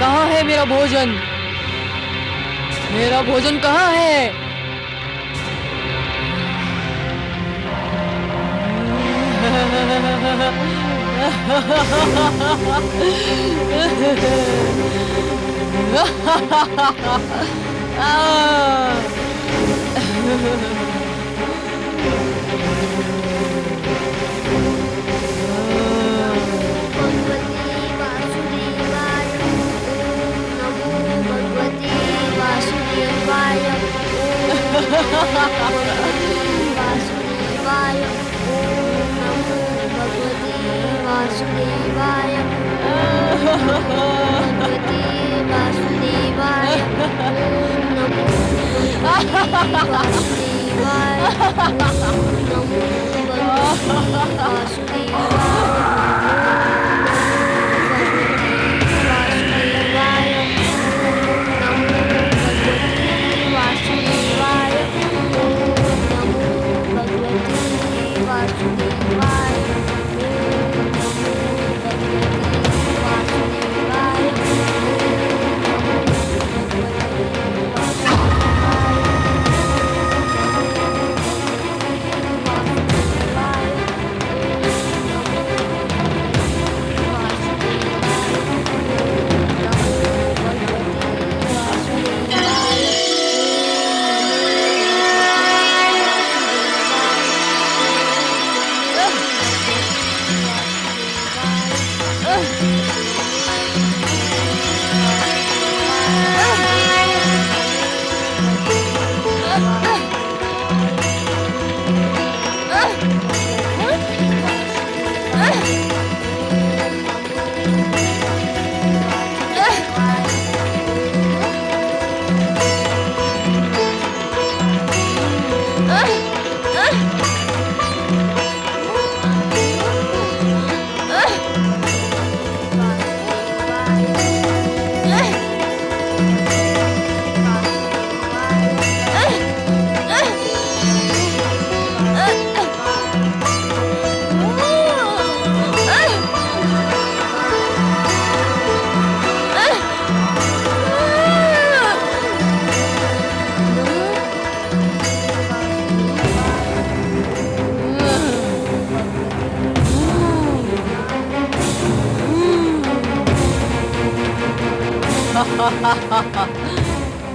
कहाँ है मेरा भोजन? मेरा भोजन कहाँ है? भगवती वासुदेवाय ओम नमो भगवते वासुदेवाय ओम वासुदेवाय ओम नमो भगवते वासुदेवाय भगवते वासुदेवाय ओम नमो भगवते वासुदेवाय ओम नमो भगवते वासुदेवाय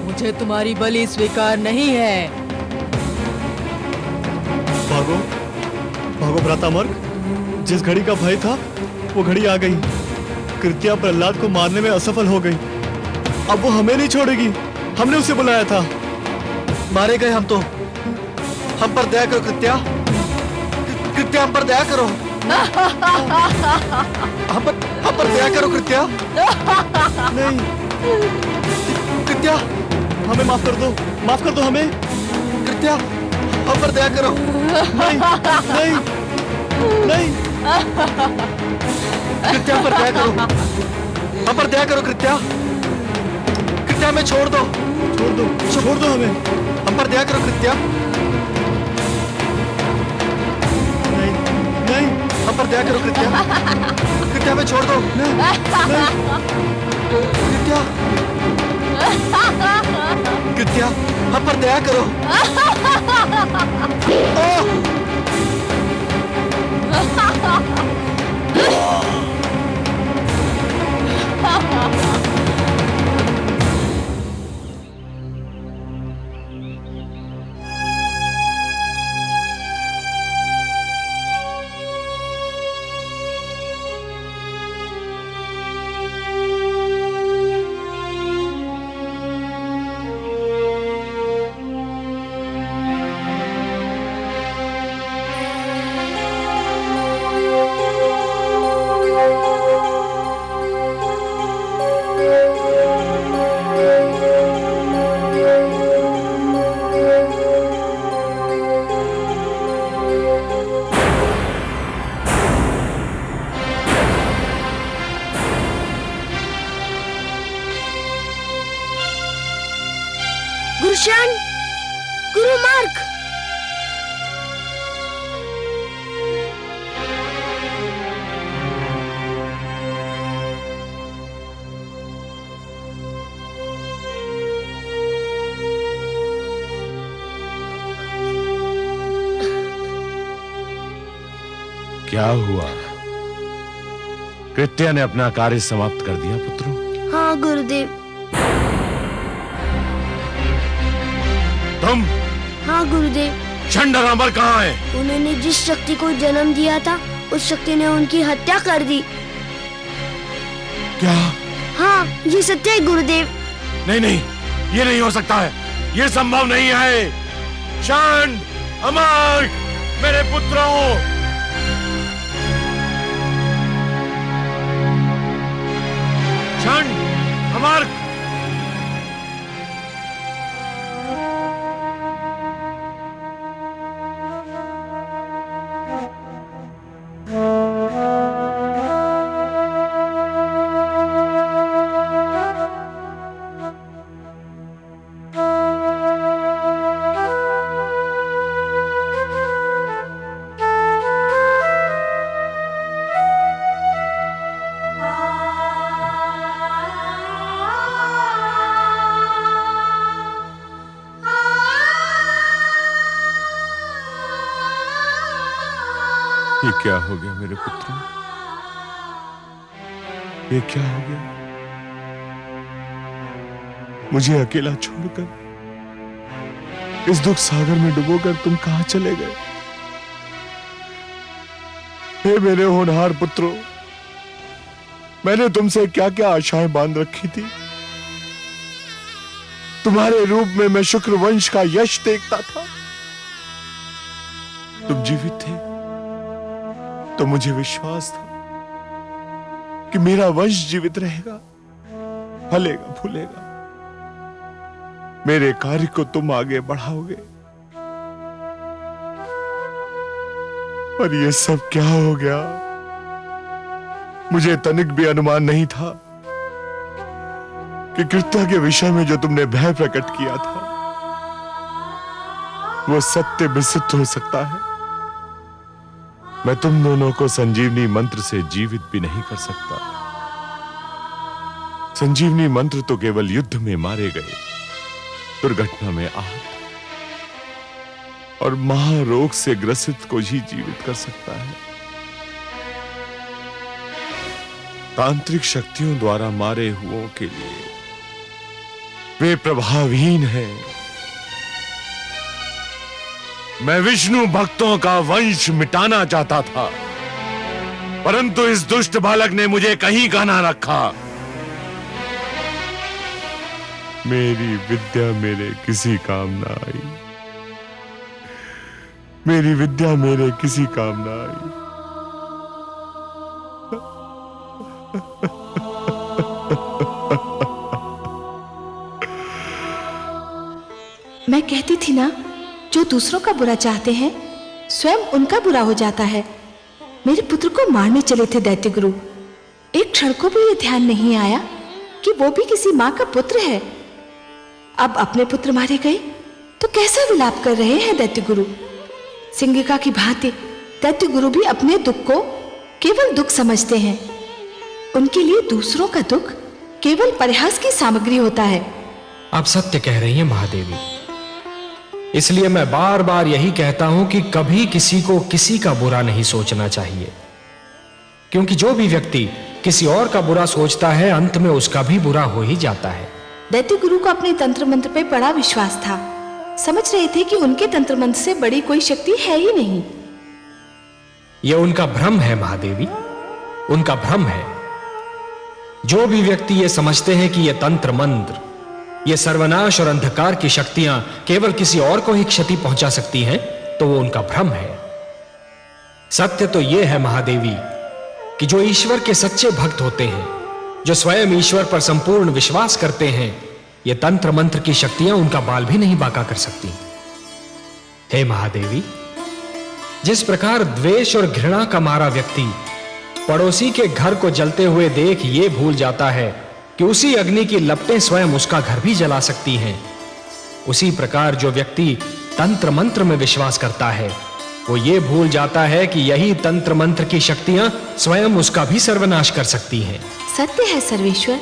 मुझे तुम्हारी बलि स्वीकार नहीं है। भागो भागो भ्रातामर्ग, जिस घड़ी का भय था वो घड़ी आ गई। कृत्या प्रहलाद को मारने में असफल हो गई। अब वो हमें नहीं छोड़ेगी। हमने उसे बुलाया था। मारे गए हम तो। हम पर दया करो कृत्या। कृत्या हम पर दया करो। हम पर दया करो कृत्या। नहीं कृत्या, हमें माफ कर दो। माफ कर दो हमें कृत्या। हम पर दया करो। नहीं नहीं नहीं कृत्या पर दया करो। हम पर दया करो कृत्या। कृत्या हमें छोड़ दो। छोड़ दो हमें। हम पर दया करो कृत्या। नहीं नहीं हम पर दया करो कृत्या। कृत्या हमें छोड़ दो। नहीं कृत्या। कृत्या हम पर दया करो। क्षण गुरु मार्ग। क्या हुआ? कृत्या ने अपना कार्य समाप्त कर दिया पुत्रों? हाँ गुरुदेव। तुम? हाँ गुरुदेव। चंड और अमर कहाँ है? उन्होंने जिस शक्ति को जन्म दिया था उस शक्ति ने उनकी हत्या कर दी। क्या? हाँ ये सत्य है गुरुदेव। नहीं नहीं, ये नहीं हो सकता है, ये संभव नहीं है। चंड, अमर, मेरे पुत्रों! चंड, अमर! ये क्या हो गया मेरे पुत्रों? ये क्या हो गया? मुझे अकेला छोड़कर इस दुख सागर में डुबोकर तुम कहां चले गए? हे मेरे होनहार पुत्रों, मैंने तुमसे क्या क्या आशाएं बांध रखी थी। तुम्हारे रूप में मैं शुक्र वंश का यश देखता था। तुम जीवित थे तो मुझे विश्वास था कि मेरा वंश जीवित रहेगा, फलेगा फूलेगा। मेरे कार्य को तुम आगे बढ़ाओगे। पर ये सब क्या हो गया? मुझे तनिक भी अनुमान नहीं था कि कृत्या के विषय में जो तुमने भय प्रकट किया था वो सत्य भी सिद्ध हो सकता है। मैं तुम दोनों को संजीवनी मंत्र से जीवित भी नहीं कर सकता। संजीवनी मंत्र तो केवल युद्ध में मारे गए, दुर्घटना में आहत और महारोग से ग्रसित को ही जीवित कर सकता है। तांत्रिक शक्तियों द्वारा मारे हुओं के लिए वे प्रभावहीन हैं। मैं विष्णु भक्तों का वंश मिटाना चाहता था, परंतु इस दुष्ट बालक ने मुझे कहीं का ना रखा। मेरी विद्या मेरे किसी काम ना आई। मेरी विद्या मेरे किसी काम ना आई। मैं कहती थी ना, जो दूसरों का बुरा चाहते हैं स्वयं उनका बुरा हो जाता है। मेरे पुत्र को मारने चले थे दैत्य गुरु। एक क्षण को भी ये ध्यान नहीं आया कि वो भी किसी मां का पुत्र है। अब अपने पुत्र मारे गए तो कैसा विलाप कर रहे हैं दैत्य गुरु। सिंगिका की भांति दैत्य गुरु भी अपने दुख को केवल दुख समझते हैं। उनके लिए दूसरों का दुख केवल परिहास की सामग्री होता है। आप सत्य कह रही हैं महादेवी। इसलिए मैं बार बार यही कहता हूं कि कभी किसी को किसी का बुरा नहीं सोचना चाहिए, क्योंकि जो भी व्यक्ति किसी और का बुरा सोचता है अंत में उसका भी बुरा हो ही जाता है। दैत्य गुरु को अपने तंत्र मंत्र पे बड़ा विश्वास था। समझ रहे थे कि उनके तंत्र मंत्र से बड़ी कोई शक्ति है ही नहीं। यह उनका भ्रम है महादेवी, उनका भ्रम है। जो भी व्यक्ति ये समझते हैं कि यह तंत्र मंत्र, ये सर्वनाश और अंधकार की शक्तियां केवल किसी और को ही क्षति पहुंचा सकती हैं, तो वो उनका भ्रम है। सत्य तो यह है महादेवी कि जो ईश्वर के सच्चे भक्त होते हैं, जो स्वयं ईश्वर पर संपूर्ण विश्वास करते हैं, ये तंत्र मंत्र की शक्तियां उनका बाल भी नहीं बांका कर सकती। हे महादेवी, जिस प्रकार द्वेष और घृणा का मारा व्यक्ति पड़ोसी के घर को जलते हुए देख ये भूल जाता है कि उसी अग्नि की लपटें स्वयं उसका घर भी जला सकती हैं, उसी प्रकार जो व्यक्ति तंत्र मंत्र में विश्वास करता है वो ये भूल जाता है कि यही तंत्र मंत्र की शक्तियां स्वयं उसका भी सर्वनाश कर सकती हैं। सत्य है सर्वेश्वर,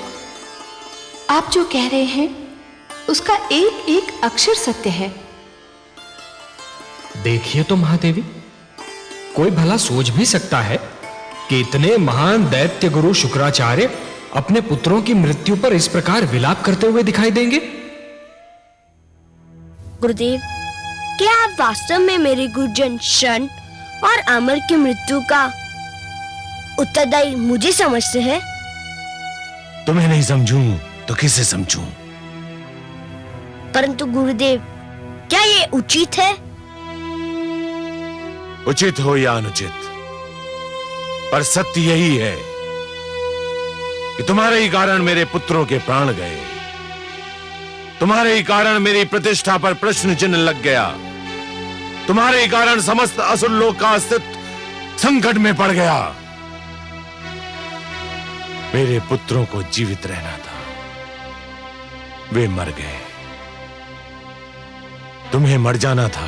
आप जो कह रहे हैं उसका एक एक अक्षर सत्य है। देखिए तो महादेवी, कोई भला सोच भी सकता है कि इतने महान दैत्य गुरु शुक्राचार्य अपने पुत्रों की मृत्यु पर इस प्रकार विलाप करते हुए दिखाई देंगे? गुरुदेव, क्या आप वास्तव में मेरे गुरुजन शन और अमर की मृत्यु का उत्तरदायी मुझे समझते हैं? तुम्हें नहीं समझूं तो किसे समझूं? परंतु गुरुदेव, क्या ये उचित है? उचित हो या अनुचित, पर सत्य यही है कि तुम्हारे ही कारण मेरे पुत्रों के प्राण गए, तुम्हारे ही कारण मेरी प्रतिष्ठा पर प्रश्न चिन्ह लग गया, तुम्हारे ही कारण समस्त असुर लोक का अस्तित्व संकट में पड़ गया। मेरे पुत्रों को जीवित रहना था, वे मर गए। तुम्हें मर जाना था,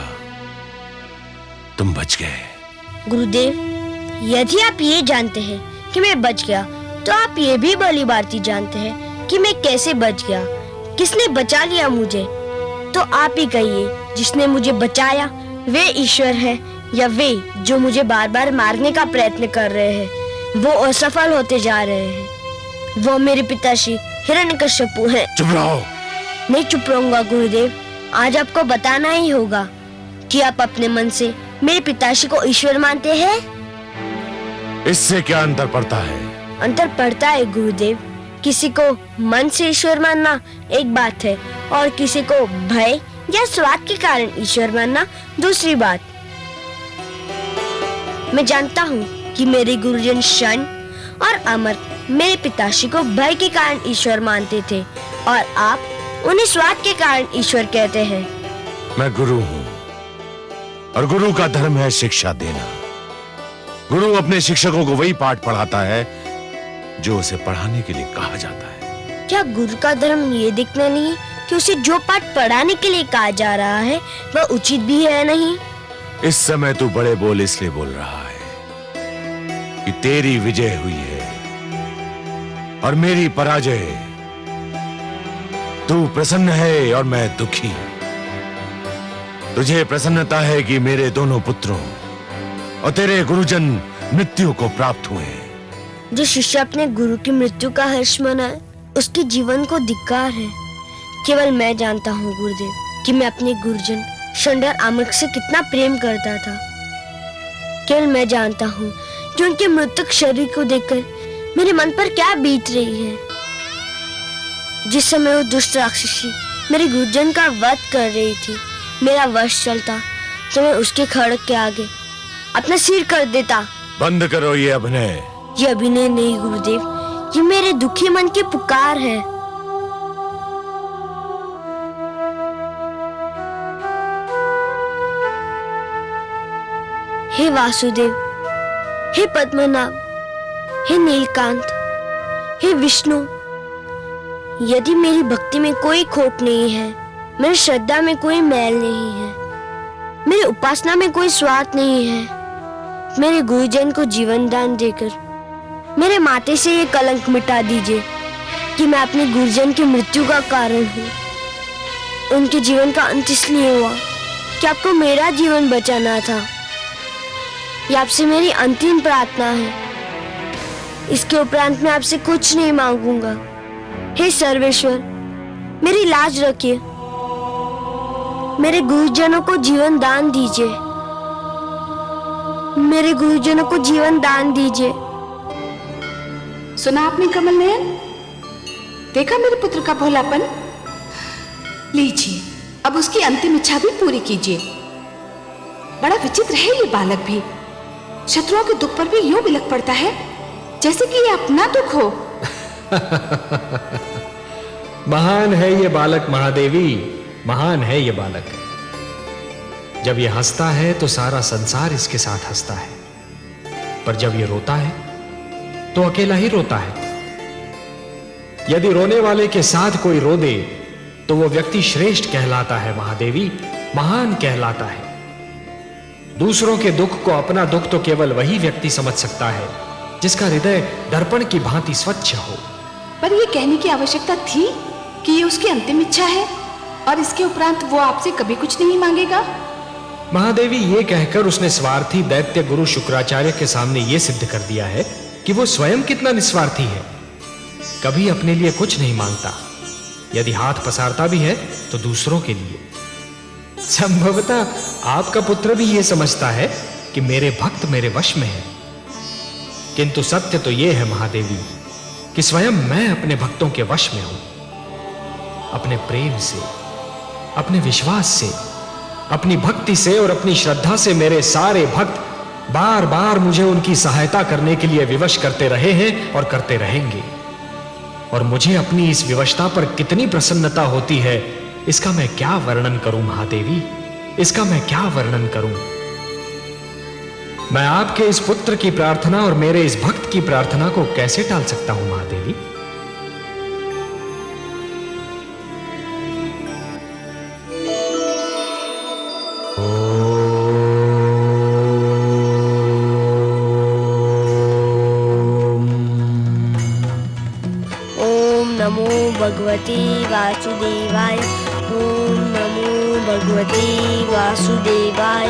तुम बच गए। गुरुदेव, यदि आप ये जानते हैं कि मैं बच गया, तो आप ये भी भली भांति जानते हैं कि मैं कैसे बच गया, किसने बचा लिया मुझे। तो आप ही कहिए, जिसने मुझे बचाया वे ईश्वर है या वे जो मुझे बार बार मारने का प्रयत्न कर रहे हैं वो असफल होते जा रहे हैं। वो मेरे पिताश्री हिरण्यकश्यपु हैं। चुप रहो। नहीं चुप रहूंगा गुरुदेव। आज आपको बताना ही होगा कि आप अपने मन से मेरे पिताश्री को ईश्वर मानते हैं। इससे क्या अंतर पड़ता है? अंतर पड़ता है गुरुदेव। किसी को मन से ईश्वर मानना एक बात है और किसी को भय या स्वार्थ के कारण ईश्वर मानना दूसरी बात। मैं जानता हूँ कि मेरे गुरुजन शन और अमर मेरे पिताश्री को भय के कारण ईश्वर मानते थे और आप उन्हें स्वार्थ के कारण ईश्वर कहते हैं। मैं गुरु हूँ और गुरु का धर्म है शिक्षा देना। गुरु अपने शिक्षकों को वही पाठ पढ़ाता है जो उसे पढ़ाने के लिए कहा जाता है। क्या गुरु का धर्म ये देखना नहीं कि उसे जो पाठ पढ़ाने के लिए कहा जा रहा है वह उचित भी है नहीं? इस समय तू बड़े बोल इसलिए बोल रहा है कि तेरी विजय हुई है और मेरी पराजय। तू प्रसन्न है और मैं दुखी। तुझे प्रसन्नता है कि मेरे दोनों पुत्रों और तेरे गुरुजन मृत्यु को प्राप्त हुए। जो शिष्य अपने गुरु की मृत्यु का हर्ष मनाए उसके जीवन को धिक्कार है। केवल मैं जानता हूँ गुरुदेव कि मैं अपने गुरुजन शंडर आमक से कितना प्रेम करता था। केवल मैं जानता हूँ कि उनके मृतक शरीर को देखकर मेरे मन पर क्या बीत रही है। जिस समय वो दुष्ट राक्षसी मेरे गुरुजन का वध कर रही थी, मेरा वश चलता तो मैं उसके खड़क के आगे अपना सिर कर देता। बंद करो ये अभिनय। ये अभिनय नहीं गुरुदेव, ये मेरे दुखी मन की पुकार है। हे वासुदेव, हे पद्मनाभ, हे नीलकांत, हे विष्णु, यदि मेरी भक्ति में कोई खोट नहीं है, मेरी श्रद्धा में कोई मैल नहीं है, मेरी उपासना में कोई स्वार्थ नहीं है, मेरे गुरुजन को जीवन दान देकर मेरे माथे से ये कलंक मिटा दीजिए कि मैं अपने गुरुजन की मृत्यु का कारण हूँ। उनके जीवन का अंत इसलिए हुआ कि आपको मेरा जीवन बचाना था। ये आपसे मेरी अंतिम प्रार्थना है। इसके उपरांत मैं आपसे कुछ नहीं मांगूंगा। हे सर्वेश्वर, मेरी लाज रखिए। मेरे गुरुजनों को जीवन दान दीजिए। मेरे गुरुजनों को जीवन दान दीजिए। सुना आपने कमल नयन? देखा मेरे पुत्र का भोलापन? लीजिए, अब उसकी अंतिम इच्छा भी पूरी कीजिए। बड़ा विचित्र है ये बालक भी। शत्रुओं के दुख पर भी यूं बिलख पड़ता है जैसे कि ये अपना दुख हो। महान है ये बालक महादेवी, महान है ये बालक। जब ये हंसता है तो सारा संसार इसके साथ हंसता है, पर जब ये रोता है तो अकेला ही रोता है। यदि रोने वाले के साथ कोई रो दे तो वो व्यक्ति श्रेष्ठ कहलाता है महादेवी, महान कहलाता है। दूसरों के दुख को अपना दुख तो केवल वही व्यक्ति समझ सकता है जिसका हृदय दर्पण की भांति स्वच्छ हो। पर ये कहने की आवश्यकता थी कि ये उसकी अंतिम इच्छा है और इसके उपरांत वो आपसे कभी कुछ नहीं मांगेगा? महादेवी, ये कहकर उसने स्वार्थी दैत्य गुरु शुक्राचार्य के सामने ये सिद्ध कर दिया है कि वो स्वयं कितना निस्वार्थी है। कभी अपने लिए कुछ नहीं मांगता, यदि हाथ पसारता भी है तो दूसरों के लिए। संभवतः आपका पुत्र भी ये समझता है कि मेरे भक्त मेरे वश में है, किंतु सत्य तो यह है महादेवी कि स्वयं मैं अपने भक्तों के वश में हूं। अपने प्रेम से, अपने विश्वास से, अपनी भक्ति से और अपनी श्रद्धा से मेरे सारे भक्त बार बार मुझे उनकी सहायता करने के लिए विवश करते रहे हैं और करते रहेंगे। और मुझे अपनी इस विवशता पर कितनी प्रसन्नता होती है, इसका मैं क्या वर्णन करूं महादेवी, इसका मैं क्या वर्णन करूं। मैं आपके इस पुत्र की प्रार्थना और मेरे इस भक्त की प्रार्थना को कैसे टाल सकता हूं महादेवी? ओम नमो भगवते वासुदेवाय। ओम नमो भगवते वासुदेवाय।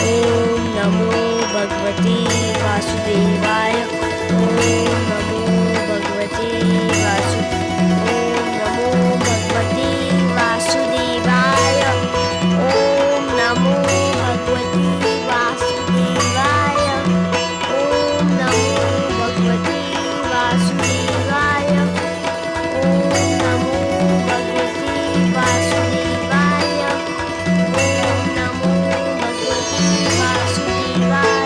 ओम नमो भगवते वासुदेवाय। ओम नमो भगवते वासु ओम नमो भगवते वासुदेवाय। ओम नमो भगवते वासुदेवाय। ओम नमो भगवते वासुदेवाय। ओम नमो भगवते वासुदेवाय। ओम नमो भगवते वासुदेवाय।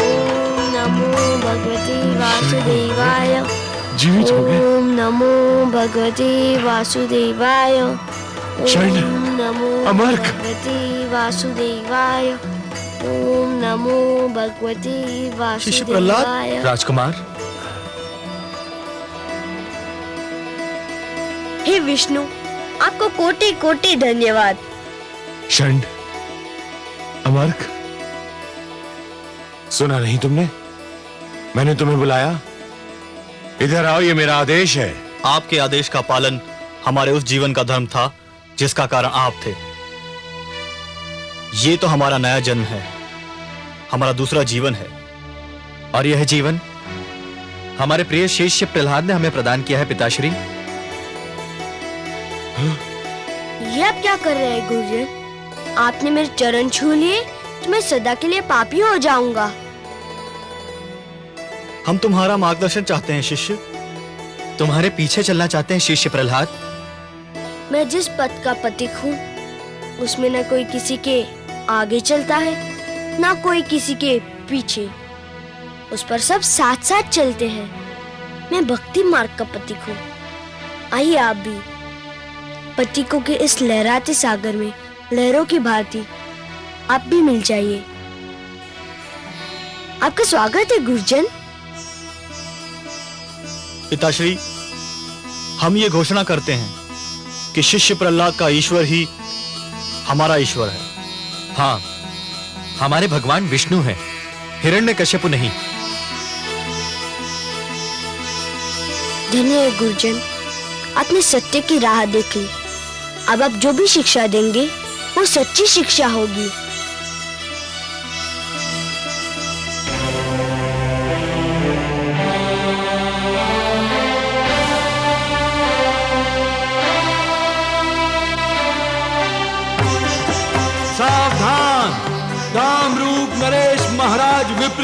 ओम नमो वासुदेवाय। जीवित हो गए। ओम नमो भगवते वासुदेवाय। शरण। ओम नमो अमर्क। भगवते वासुदेवाय। ओम नमो भगवते शिष्य प्रहलाद। वासुदेवाय। राजकुमार, हे विष्णु, आपको कोटि कोटि धन्यवाद। शंड, अमर्क, सुना नहीं तुमने? मैंने तुम्हें बुलाया। इधर आओ, ये मेरा आदेश है। आपके आदेश का पालन हमारे उस जीवन का धर्म था जिसका कारण आप थे। ये तो हमारा नया जन्म है, हमारा दूसरा जीवन है। और यह जीवन हमारे प्रिय शिष्य प्रहलाद ने हमें प्रदान किया है पिताश्री। ये आप क्या कर रहे हैं गुरुजन? आपने मेरे चरण छू लिए तो मैं सदा के लिए पापी हो जाऊंगा। हम तुम्हारा मार्गदर्शन चाहते हैं शिष्य, तुम्हारे पीछे चलना चाहते हैं शिष्य प्रहलाद। मैं जिस पथ का पथिक हूँ उसमें न कोई किसी के आगे चलता है न कोई किसी के पीछे, उस पर सब साथ साथ चलते हैं। मैं भक्ति मार्ग का पथिक हूँ। आइए आप भी पथिकों के इस लहराते सागर में लहरों की भांति आप भी मिल जाइए। आपका स्वागत है गुरुजन। पिताश्री, हम ये घोषणा करते हैं कि शिष्य प्रहलाद का ईश्वर ही हमारा ईश्वर है। हाँ, हमारे भगवान विष्णु हैं, हिरण्यकश्यप नहीं। धन्य है गुरुजन, आपने सत्य की राह देख ली। अब आप जो भी शिक्षा देंगे वो सच्ची शिक्षा होगी।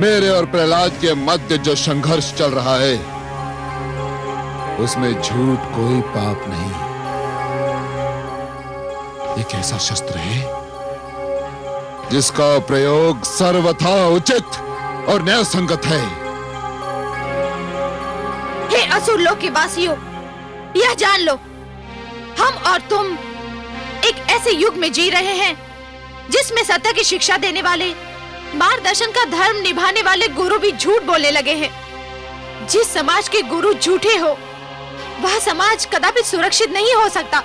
मेरे और प्रहलाद के मध्य जो संघर्ष चल रहा है उसमें झूठ कोई पाप नहीं। एक ऐसा शस्त्र है जिसका प्रयोग सर्वथा उचित और न्याय संगत है। हे असुर लोक के वासियों, यह जान लो, हम और तुम एक ऐसे युग में जी रहे हैं जिसमें सत्य की शिक्षा देने वाले, मार्गदर्शन का धर्म निभाने वाले गुरु भी झूठ बोलने लगे हैं। जिस समाज के गुरु झूठे हो, वह समाज कदापि सुरक्षित नहीं हो सकता।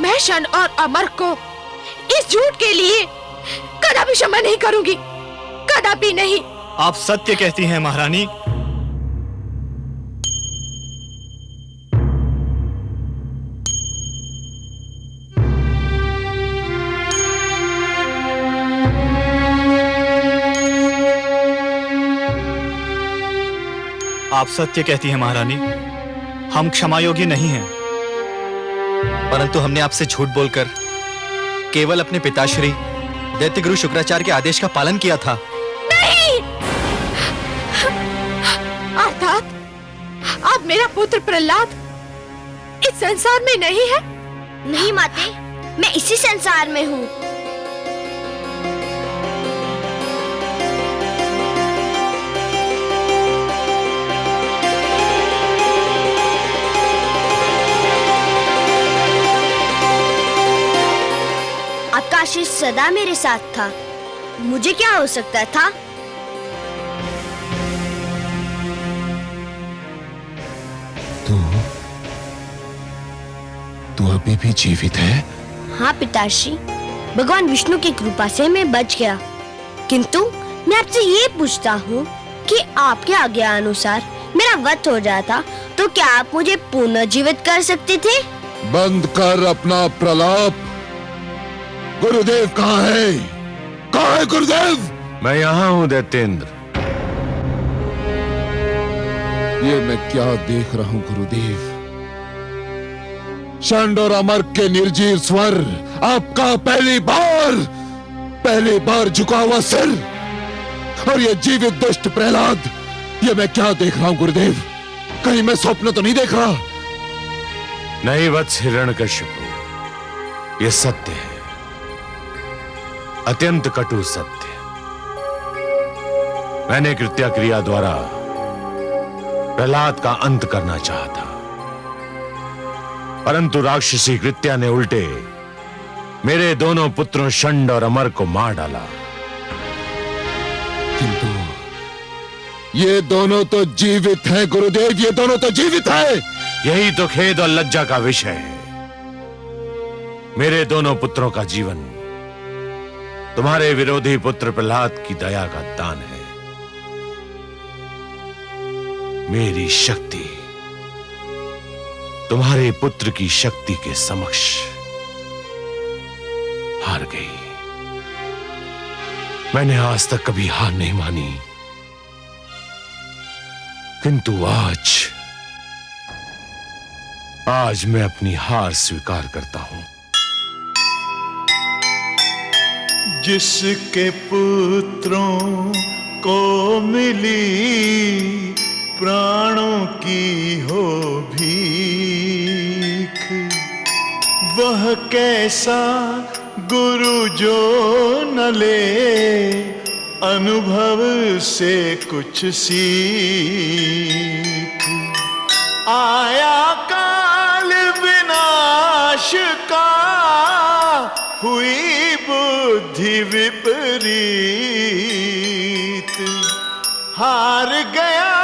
मैं शन और अमर को इस झूठ के लिए कदापि क्षमा नहीं करूंगी, कदापि नहीं। आप सत्य कहती हैं महारानी। आप सत्य कहती हैं महारानी, हम क्षमा योग्य नहीं हैं। परंतु हमने आपसे झूठ बोलकर केवल अपने पिताश्री दैत्य गुरु शुक्राचार्य के आदेश का पालन किया था। नहीं! अर्थात अब मेरा पुत्र प्रहलाद इस संसार में नहीं है? नहीं माते, मैं इसी संसार में हूँ। आकाशिश सदा मेरे साथ था, मुझे क्या हो सकता था? तू अभी भी जीवित है? हाँ पिताश्री, भगवान विष्णु की कृपा से मैं बच गया। किंतु मैं आपसे ये पूछता हूँ कि आपके आज्ञा अनुसार मेरा वध हो जाता तो क्या आप मुझे पुनः जीवित कर सकते थे? बंद कर अपना प्रलाप। गुरुदेव कहाँ है? कहाँ है गुरुदेव? मैं यहाँ हूँ दैत्येंद्र। ये मैं क्या देख रहा हूँ गुरुदेव? षंड और अमर के निर्जीव स्वर, आपका पहली बार झुका हुआ सिर, और ये जीवित दुष्ट प्रहलाद, ये मैं क्या देख रहा हूँ गुरुदेव? कहीं मैं स्वप्न तो नहीं देख रहा? नहीं वत्स हिरण्यकशिपु, ये सत्य है, अत्यंत कटु सत्य। मैंने कृत्या क्रिया द्वारा प्रहलाद का अंत करना चाहा था, परंतु राक्षसी कृत्या ने उल्टे मेरे दोनों पुत्रों षंड और अमर को मार डाला। किंतु ये दोनों तो जीवित हैं गुरुदेव, ये दोनों तो जीवित हैं। यही तो खेद और लज्जा का विषय है। मेरे दोनों पुत्रों का जीवन तुम्हारे विरोधी पुत्र प्रहलाद की दया का दान है। मेरी शक्ति तुम्हारे पुत्र की शक्ति के समक्ष हार गई। मैंने आज तक कभी हार नहीं मानी, किंतु आज मैं अपनी हार स्वीकार करता हूं। जिसके पुत्रों को मिली प्राणों की हो भीख, वह कैसा गुरु जो न ले अनुभव से कुछ सीख। आया काल विनाश का, हुई बुद्धि विपरीत, हार गया